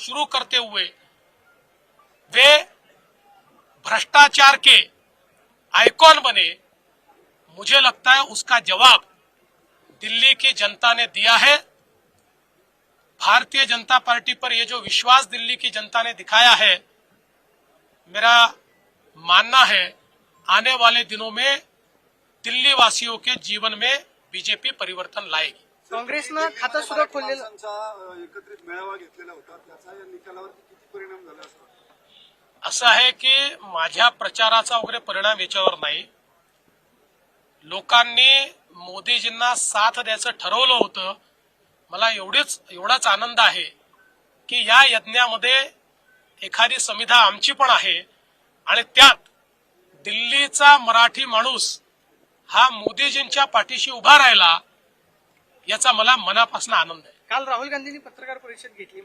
शुरू करते हुए वे भ्रष्टाचार के आइकॉन बने, मुझे लगता है उसका जवाब दिल्ली की जनता ने दिया है। भारतीय जनता पार्टी पर ये जो विश्वास दिल्ली की जनता ने दिखाया है, मेरा मानना है आने वाले दिनों में दिल्ली वासियों के जीवन में बीजेपी परिवर्तन लाएगी। काँग्रेसनं खातं सुद्धा खोललेलं एकत्रित मेळावा घेतलेला होता, त्याचा या निकालावर किती परिणाम झाला असतो? असं आहे की माझ्या प्रचाराचा वगैरे परिणाम याच्यावर नाही। लोकांनी मोदीजींना साथ द्यायचं ठरवलं होतं। मला एवढाच आनंद आहे की या यज्ञामध्ये एखादी समिधा आमची पण आहे आणि त्यात दिल्लीचा मराठी माणूस हा मोदीजींच्या पाठीशी उभा राहिला, याचा मला मनापासून आनंद आहे। काल राहुल गांधींनी पत्रकार परिषद घेतली.